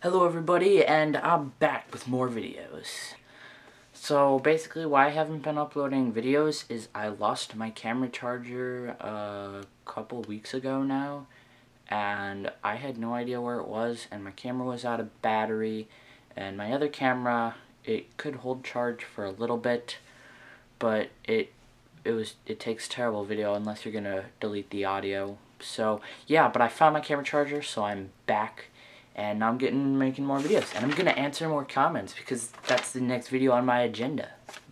Hello everybody, and I'm back with more videos. So basically why I haven't been uploading videos is I lost my camera charger a couple weeks ago now, and I had no idea where it was, and my camera was out of battery, and my other camera, it could hold charge for a little bit, but it takes terrible video unless you're gonna delete the audio. So yeah, but I found my camera charger, so I'm back. And now I'm making more videos. And I'm going to answer more comments because that's the next video on my agenda.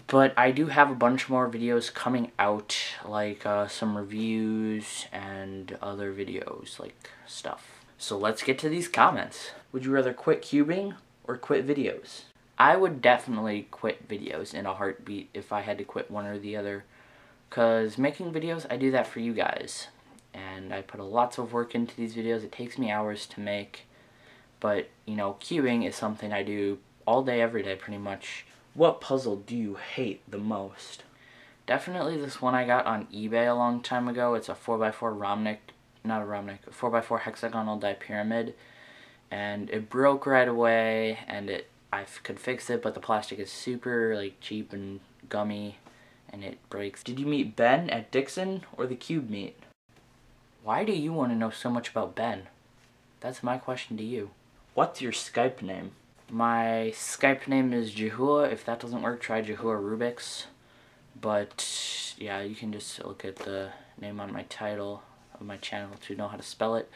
But I do have a bunch more videos coming out, like some reviews and other videos, like stuff. So let's get to these comments. Would you rather quit cubing or quit videos? I would definitely quit videos in a heartbeat if I had to quit one or the other. Because making videos, I do that for you guys. And I put lots of work into these videos. It takes me hours to make. But, you know, cubing is something I do all day, every day, pretty much. What puzzle do you hate the most? Definitely this one I got on eBay a long time ago. It's a 4x4 a 4x4 hexagonal dipyramid. And it broke right away, and I could fix it, but the plastic is super, like, cheap and gummy, and it breaks. Did you meet Ben at Dixon or the Cube meet? Why do you want to know so much about Ben? That's my question to you. What's your Skype name? My Skype name is Jhahoua. If that doesn't work, try Jhahoua Rubik's. But yeah, you can just look at the name on my title of my channel to know how to spell it.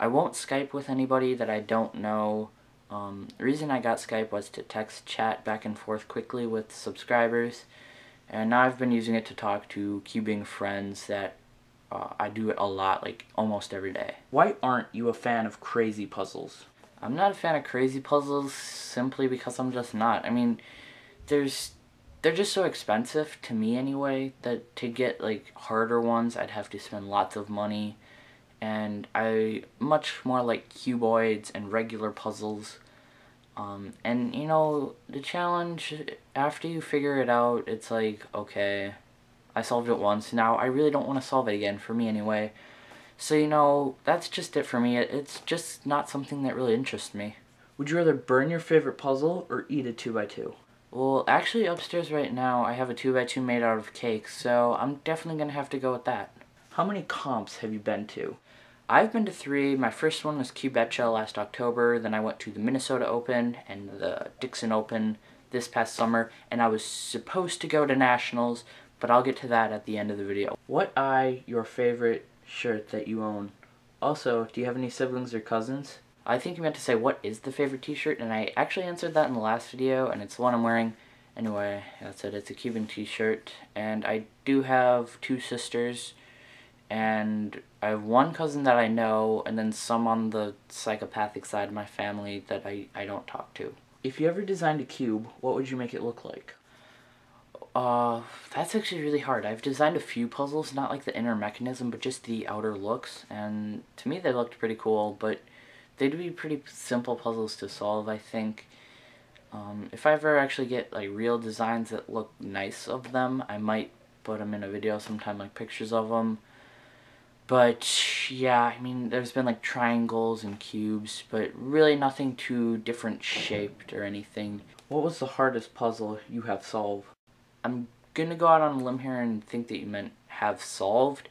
I won't Skype with anybody that I don't know. The reason I got Skype was to text chat back and forth quickly with subscribers. And now I've been using it to talk to cubing friends that I do it a lot, like almost every day. Why aren't you a fan of crazy puzzles? I'm not a fan of crazy puzzles simply because I'm just not. I mean, they're just so expensive to me anyway, that to get like harder ones I'd have to spend lots of money, and I much more like cuboids and regular puzzles. And you know, the challenge, after you figure it out, it's like, okay, I solved it once, now I really don't want to solve it again, for me anyway. So, you know, that's just it for me. It's just not something that really interests me. Would you rather burn your favorite puzzle or eat a 2x2? Well, actually upstairs right now I have a 2x2 made out of cake, so I'm definitely going to have to go with that. How many comps have you been to? I've been to 3. My first one was Cubetcha last October, then I went to the Minnesota Open and the Dixon Open this past summer, and I was supposed to go to Nationals, but I'll get to that at the end of the video. What your favorite shirt that you own? Also, do you have any siblings or cousins? I think you meant to say what is the favorite t-shirt, and I actually answered that in the last video, and it's the one I'm wearing. Anyway, that's it. It's a Cuban t-shirt, and I do have 2 sisters, and I have 1 cousin that I know, and then some on the psychopathic side of my family that I don't talk to. If you ever designed a cube, what would you make it look like? That's actually really hard. I've designed a few puzzles, not like the inner mechanism, but just the outer looks, and to me they looked pretty cool, but they'd be pretty simple puzzles to solve, I think. If I ever actually get like real designs that look nice of them, I might put them in a video sometime, like pictures of them. But yeah, I mean, there's been like triangles and cubes, but really nothing too different shaped or anything. What was the hardest puzzle you have solved? I'm gonna go out on a limb here and think that you meant have solved,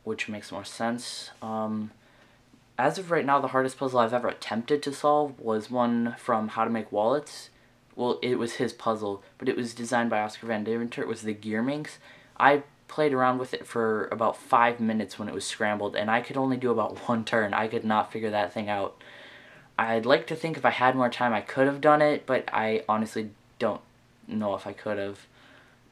which makes more sense. As of right now, the hardest puzzle I've ever attempted to solve was one from How to Make Wallets. Well, it was his puzzle, but it was designed by Oscar Van Deventer. It was the Gear Minx. I played around with it for about 5 minutes when it was scrambled, and I could only do about 1 turn. I could not figure that thing out. I'd like to think if I had more time I could have done it, but I honestly don't know if I could have.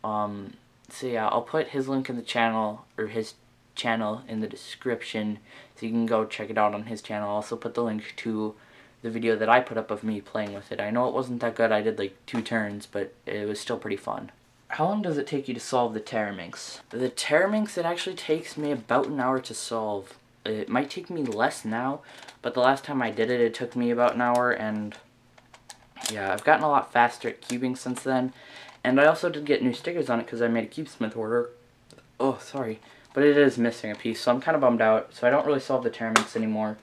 So yeah, I'll put his link in the channel, or his channel in the description, so you can go check it out on his channel. I'll also put the link to the video that I put up of me playing with it. I know it wasn't that good, I did like 2 turns, but it was still pretty fun. How long does it take you to solve the Terraminx? The Terraminx, it actually takes me about an hour to solve. It might take me less now, but the last time I did it, it took me about an hour, and yeah, I've gotten a lot faster at cubing since then. And I also did get new stickers on it because I made a CubeSmith order. Oh, sorry. But it is missing a piece, so I'm kind of bummed out. So I don't really solve the Terraminx anymore.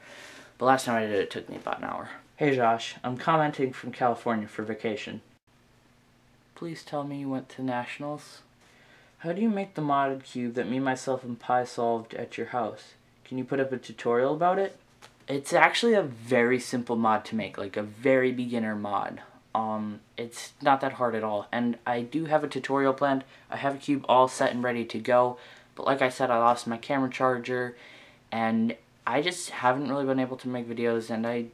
But last time I did it, it took me about an hour. Hey Josh, I'm commenting from California for vacation. Please tell me you went to Nationals. How do you make the modded cube that me, myself, and Pi solved at your house? Can you put up a tutorial about it? It's actually a very simple mod to make, like a very beginner mod. It's not that hard at all, and I do have a tutorial planned. I have a cube all set and ready to go, but like I said, I lost my camera charger, and I just haven't really been able to make videos, and I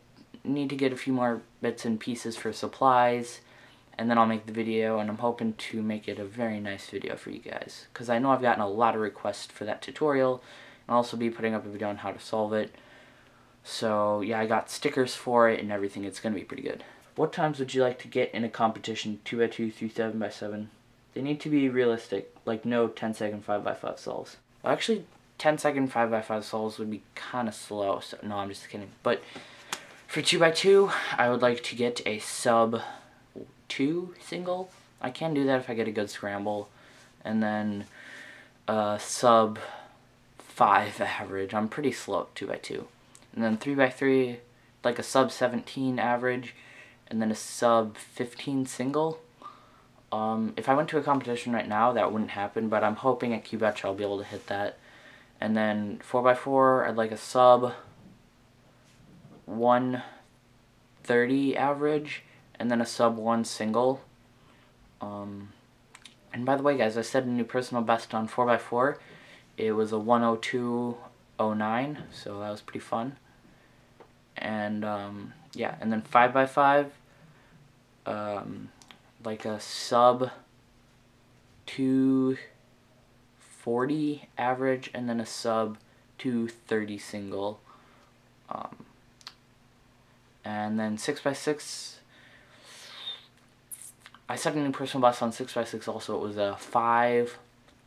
need to get a few more bits and pieces for supplies, and then I'll make the video, and I'm hoping to make it a very nice video for you guys, because I know I've gotten a lot of requests for that tutorial, and I'll also be putting up a video on how to solve it. So yeah, I got stickers for it and everything. It's going to be pretty good. What times would you like to get in a competition 2x2 through 7x7? They need to be realistic, like no 10-second 5x5 solves. Well, actually, 10-second 5x5 solves would be kind of slow, so no, I'm just kidding. But for 2x2, I would like to get a sub 2 single. I can do that if I get a good scramble. And then sub 5 average. I'm pretty slow at 2x2. And then 3x3, like a sub 17 average, and then a sub 15 single. If I went to a competition right now, that wouldn't happen, but I'm hoping at Cubetch I'll be able to hit that. And then 4x4, I'd like a sub 130 average, and then a sub 1 single. And by the way, guys, I set a new personal best on 4x4. It was a 102.09, so that was pretty fun. And yeah, and then 5x5, like a sub 240 average, and then a sub 230 single. And then 6x6, I set a new personal best on 6x6 also. It was a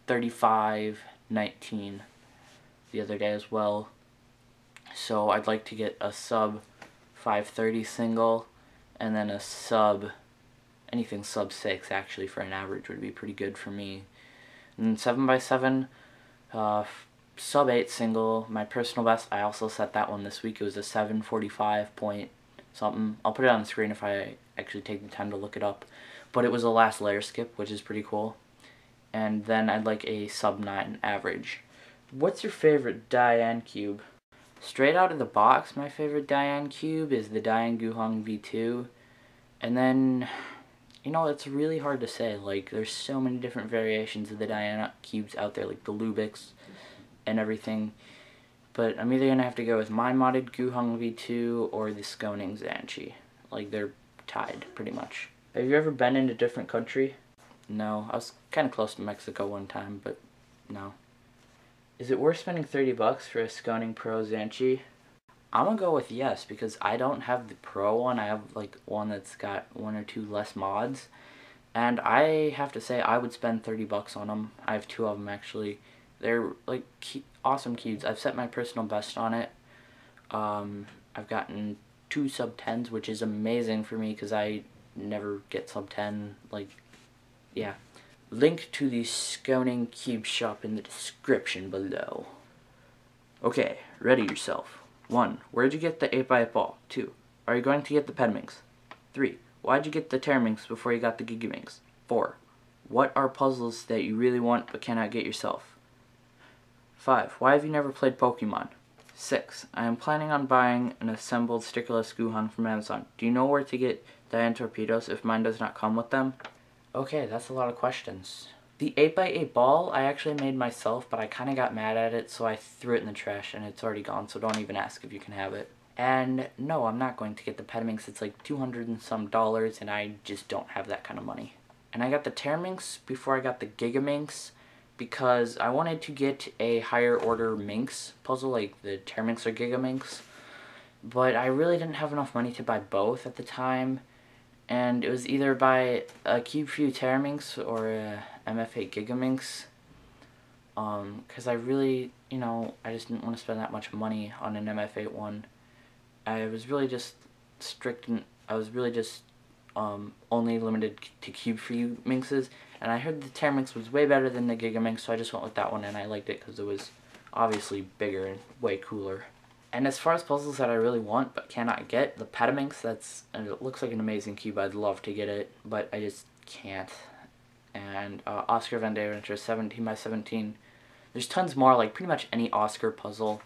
5:35:19 the other day as well. So I'd like to get a sub 530 single, and then a sub, anything sub 6 actually for an average would be pretty good for me. And 7x7, sub 8 single, my personal best, I also set that one this week. It was a 7:45 point something. I'll put it on the screen if I actually take the time to look it up. But it was a last layer skip, which is pretty cool. And then I'd like a sub 9 average. What's your favorite Diane cube? Straight out of the box, my favorite Diane cube is the Diane Guhong V2. And then, you know, it's really hard to say. Like, there's so many different variations of the Diane cubes out there, like the Lubics and everything. But I'm either going to have to go with my modded Guhong V2 or the Skoning Zanchi. Like, they're tied, pretty much. Have you ever been in a different country? No, I was kind of close to Mexico one time, but no. Is it worth spending 30 bucks for a Skoning Pro Zanchi? I'm gonna go with yes, because I don't have the Pro one. I have like one that's got 1 or 2 less mods. And I have to say, I would spend 30 bucks on them. I have 2 of them actually. They're like awesome cubes. I've set my personal best on it. I've gotten 2 sub 10s, which is amazing for me because I never get sub 10. Like, yeah. Link to the Skoning Cube shop in the description below. Okay, ready yourself. 1. Where'd you get the 8x8 ball? 2. Are you going to get the Pedminx? 3. Why'd you get the Terminx before you got the Gigaminx? 4. What are puzzles that you really want but cannot get yourself? 5. Why have you never played Pokemon? 6. I am planning on buying an assembled stickerless Guhong from Amazon. Do you know where to get Diane torpedoes if mine does not come with them? Okay, that's a lot of questions. The 8x8 ball I actually made myself, but I kind of got mad at it, so I threw it in the trash, and it's already gone, so don't even ask if you can have it. And no, I'm not going to get the Pedminx. It's like $200 and some, and I just don't have that kind of money. And I got the Terminx before I got the Gigaminx, because I wanted to get a higher order Minx puzzle, like the Terminx or Gigaminx, but I really didn't have enough money to buy both at the time. And it was either buy a Cube Few Terminx or a MF8 Gigaminx. Because I really, you know, I just didn't want to spend that much money on an MF8 one. I was really just only limited to Cube Few Minxes. And I heard the Terminx was way better than the Gigaminx, so I just went with that one, and I liked it because it was obviously bigger and way cooler. And as far as puzzles that I really want but cannot get, the Petaminx, it looks like an amazing cube. I'd love to get it, but I just can't. And Oscar Van de Adventure 17 by 17. There's tons more, like pretty much any Oscar puzzle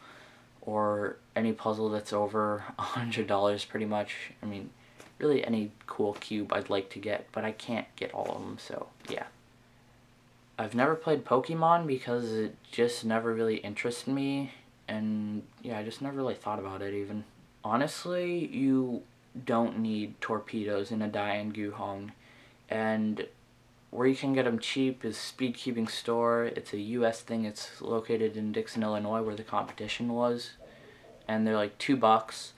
or any puzzle that's over $100 pretty much. I mean, really any cool cube I'd like to get, but I can't get all of them, so yeah. I've never played Pokemon because it just never really interested me, and yeah, I just never really thought about it even. Honestly, you don't need torpedoes in a Dian Guhong, and where you can get them cheap is Speed Cubing Store. It's a US thing. It's located in Dixon, Illinois, where the competition was, and they're like $2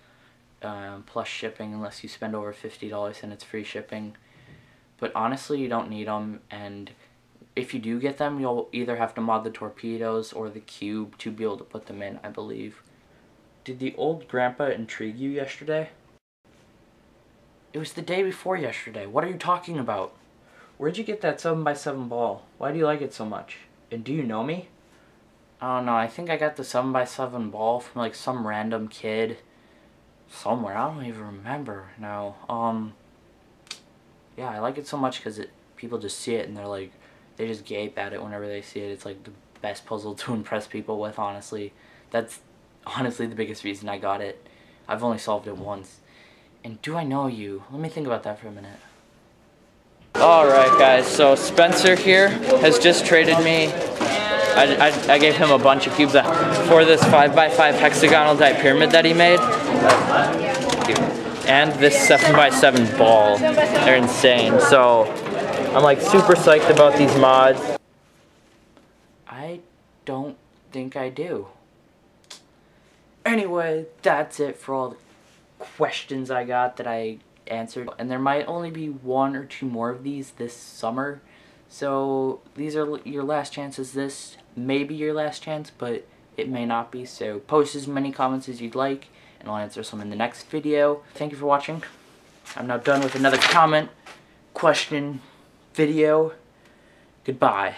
plus shipping unless you spend over $50 and it's free shipping. But honestly, you don't need them, and if you do get them, you'll either have to mod the torpedoes or the cube to be able to put them in, I believe. Did the old grandpa intrigue you yesterday? It was the day before yesterday. What are you talking about? Where'd you get that 7x7 ball? Why do you like it so much? And do you know me? I don't know, I think I got the 7x7 ball from like some random kid somewhere. I don't even remember now. Yeah, I like it so much because people just see it and they're like, they just gape at it whenever they see it. It's like the best puzzle to impress people with, honestly. That's honestly the biggest reason I got it. I've only solved it once. And do I know you? Let me think about that for a minute. Alright guys, so Spencer here has just traded me, I gave him a bunch of cubes for this 5x5 hexagonal pyramid that he made. And this 7x7 ball. They're insane. So I'm like super psyched about these mods. I don't think I do. Anyway, that's it for all the questions I got that I answered, and there might only be 1 or 2 more of these this summer, so these are your last chances. This may be your last chance, but it may not be, so post as many comments as you'd like and I'll answer some in the next video. Thank you for watching. I'm now done with another comment, question, video. Goodbye.